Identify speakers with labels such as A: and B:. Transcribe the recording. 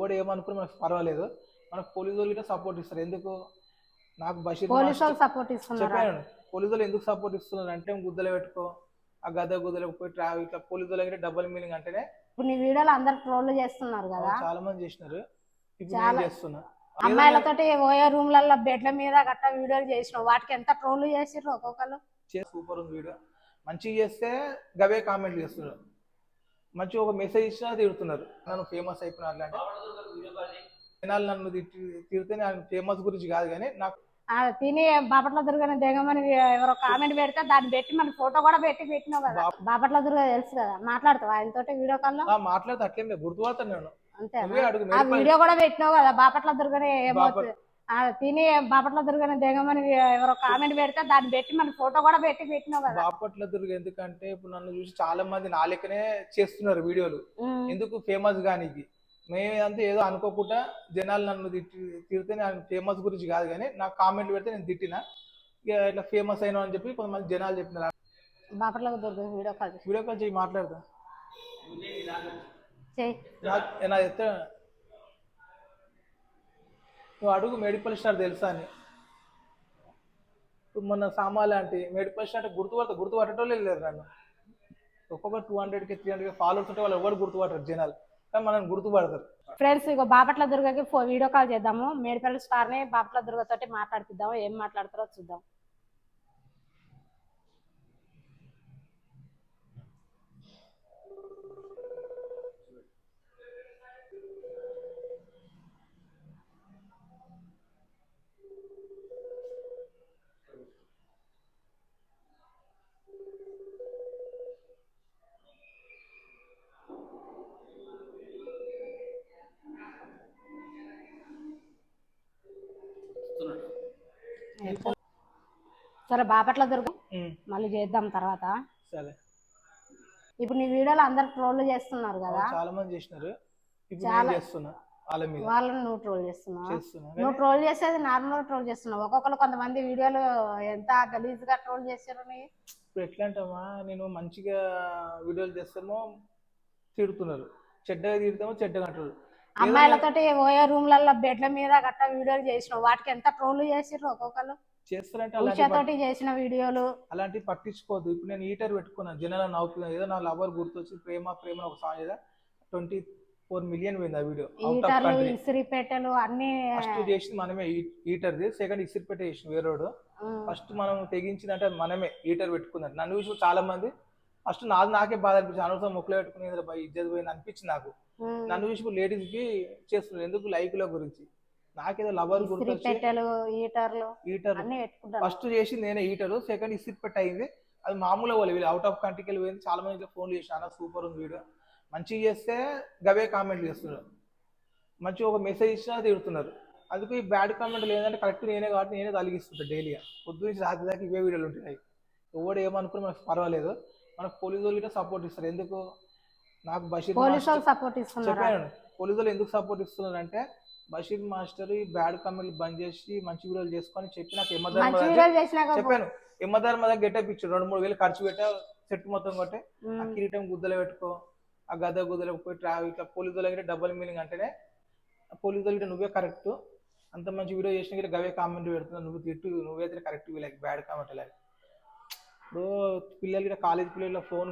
A: ఎవడు ఏమనుకుని మనకు పర్వాలేదు, మనకు పోలీసు వాళ్ళు గిట్ట సపోర్ట్ ఇస్తారు. ఎందుకు నాకు బషీర్
B: పోలీసు వాళ్ళు
A: మాస్టర్
B: సపోర్ట్ ఇస్తున్నారా?
A: చెప్పాను. పోలీసు వాళ్ళు ఎందుకు సపోర్ట్ ఇస్తున్నారు అంటే గుద్దలు పెట్టుకో, ఆ గద గుద్దలకు పోయి ట్రావెల్ ఇట్లా పోలీసు వాళ్ళకి డబుల్ మీనింగ్ అంటేనే.
B: ఇప్పుడు నీ వీడియోలో అందరు ట్రోల్ చేస్తున్నారు కదా,
A: చాలా మంది చేసినారు, ఇప్పుడు నేను
B: చాలా
A: చేస్తున్నా.
B: అమ్మాయిలతోటి ఓయో రూమ్లలో బెడ్ల మీద గట్ట వీడియోలు చేసినావు, వాటికి ఎంత ట్రోల్ చేసిర్రు ఒక్కొక్కరు.
A: సూపర్ ఉంది వీడియో, మంచిగా చేస్తే గవే కామెంట్లు చేస్తున్నారు, మంచిగా ఒక మెసేజ్ ఇచ్చినా తిడుతున్నారు. నన్ను ఫేమస్ అయిపోయినా అట్లా అంటే జనాలు నన్ను తిడితే నేను ఫేమస్ గురించి కాదు కానీ నాకు
B: తిని బాపట్ల దుర్గని దిగమని ఎవరో కామెంట్ పెడితే దాన్ని పెట్టి మన ఫోటో కూడా పెట్టినావు కదా. బాపట్ల దుర్గ తెలుసు కదా, మాట్లాడుతావు ఆయనతోటి వీడియో కాల్ లో?
A: మాట్లాడితే అట్లేం లేదు, గుర్తుపడతాను నేను.
B: అంతే, ఆ వీడియో కూడా పెట్టినావు కదా బాపట్ల దుర్గని తిని బాపట్ల దుర్గని దిగమని ఎవరో కామెంట్ పెడితే దాన్ని పెట్టి మన ఫోటో కూడా పెట్టినావు కదా.
A: బాపట్ల దుర్గ ఎందుకంటే ఇప్పుడు నన్ను చూసి చాలా మంది నా లెక్కనే చేస్తున్నారు వీడియోలు, ఎందుకు ఫేమస్ గానికి. మేమంతా ఏదో అనుకోకుండా జనాలు నన్ను తిడితే నేను ఫేమస్ గురించి కాదు కానీ నాకు కామెంట్లు పెడితే నేను తిట్టినా ఇక ఇట్లా ఫేమస్ అయినా అని చెప్పి కొంతమంది జనాలు చెప్పినారు.
B: బాపట్ల దుర్గ వీడియో కాల్
A: చేయి, మాట్లాడతా. నా చెప్తా, నువ్వు అడుగు మెడికల్ స్టార్ తెలుసా అని. మొన్న సామాన్లు అంటే మెడికల్ స్టార్ అంటే గుర్తుపట్టేటోళ్ళు వెళ్ళారు నన్ను. ఒక్కొక్క 200K 300K ఫాలోవర్స్ ఉంటే వాళ్ళు ఎవరు గుర్తుపడతారు జనాలు, కానీ మనం గుర్తుపడతారు.
B: ఫ్రెండ్స్, ఇక బాపట్ల దుర్గకి వీడియో కాల్ చేద్దాము, మేడిపల్లి స్టార్ ని బాపట్ల దుర్గ తోటి మాట్లాడిద్దాము, ఏం మాట్లాడతారో చూద్దాం. సరే బాపట్ల దుర్గ మళ్ళీ చేద్దాం తర్వాత.
A: సరే,
B: ఇప్పుడు నీ వీడియోలో అందరు ట్రోల్ చేస్తున్నారు కదా,
A: చాలా మంది చేసినారు, ఇప్పుడు నేను చేస్తున్నా వాళ్ళ మీద.
B: వాళ్ళని నువ్వు ట్రోల్ చేస్తున్నావు? నువ్వు ట్రోల్ చేసేది నార్మల్ ట్రోల్ చేస్తున్నావు, ఒక్కొక్కరు కొంతమంది వీడియోలు ఎంత గలీజ్ గా ట్రోల్ చేశారు.
A: ఇప్పుడు ఎట్లా అంటామా, నేను మంచిగా వీడియోలు చేస్తామో తిడుతున్నారు, చెడ్డగా తిడతామో చెడ్డగా అంటారు.
B: అమ్మాయిలతోటి ఓయో రూమ్లలో బెడ్ల మీద గట్ట వీడియోలు చేసినావు, వాటికి ఎంత ట్రోల్ చేసిర్రు ఒక్కొక్కరు. చేస్తారంటే చేసిన వీడియోలు
A: అలాంటివి పట్టించుకోవద్దు. ఇప్పుడు నేను హీటర్ పెట్టుకున్నాను, జనాలు నవ్వుకున్నాను, ఏదో నా లవర్ గుర్తొచ్చి ప్రేమ ప్రేమ ఒక సాంగ్ ఏదో 24 మిలియన్ పోయింది ఆ వీడియో.
B: ఇసిరిపేటలు అన్ని
A: ఫస్ట్ చేసింది మనమే హీటర్ది, సెకండ్ ఇసిరిపేట చేసిన వేరేడు. ఫస్ట్ మనం తెగించిందంటే మనమే హీటర్ పెట్టుకున్నాను. నన్ను చూసి చాలా మంది ఫస్ట్ నాకే బాధ అనిపించింది, అనవసరం మొక్కలు పెట్టుకుని ఇజ్జత్ పోయింది అనిపించింది నాకు. నన్ను చూసి ఇప్పుడు లేడీస్ కి చేస్తున్నారు, ఎందుకు లైక్ల గురించి. నాకేదో లవర్ గుర్తొచ్చి ఫస్ట్ చేసి నేనే హీటర్, సెకండ్ ఇసిరిపేట అయింది. అది మామూలుగా వాళ్ళు అవుట్ ఆఫ్ కంట్రీకి వెళ్ళి పోయింది. చాలా మంది ఫోన్లు చేసి అన్న సూపర్ ఉంది వీడియో, మంచిగా చేస్తే గవే కామెంట్లు చేస్తున్నారు, మంచిగా ఒక మెసేజ్ ఇచ్చినా తిడుతున్నారు. అందుకు ఈ బ్యాడ్ కామెంట్ లేదంటే కరెక్ట్ నేనే కాబట్టి నేనే తలిగిస్తుంటా డైలీగా. పొద్దు నుంచి రాత్రి దాకా ఇవే వీడియోలు ఉంటున్నాయి. ఎవడు ఏమనుకుని మనకు పర్వాలేదు, మనకు పోలీసు వాళ్ళు గిట్ట సపోర్ట్ ఇస్తారు. ఎందుకు నాకు బషీర్ చెప్పాను. పోలీసు వాళ్ళు ఎందుకు సపోర్ట్ ఇస్తున్నారు అంటే బషీర్ మాస్టర్ ఈ బ్యాడ్ కామెంట్లు బంద్ చేసి మంచి వీడియోలు చేసుకొని చెప్పి నాకు చెప్పాను. ఎమ్మధర్మ దగ్గర గెటప్ ఇచ్చాడు, 2-3 వేలు ఖర్చు పెట్టా సెట్ మొత్తం కొట్టే ఆ కిరీటం గుద్దలు పెట్టుకో, ఆ గద గుద్దలకు పోయి ట్రావెల్ ఇట్లా పోలీసు వాళ్ళకి డబుల్ మీనింగ్ అంటేనే పోలీసు వాళ్ళకి నువ్వే కరెక్ట్, అంత మంచి వీడియో చేసిన గిట్ట గవే కామెంట్ పెడుతున్నావు, నువ్వు తిట్టు నువ్వైతే కరెక్ట్ వీళ్ళకి బ్యాడ్ కామెంట్. అలాగే ఇప్పుడు పిల్లలు కాలేజ్ పిల్లలు ఫోన్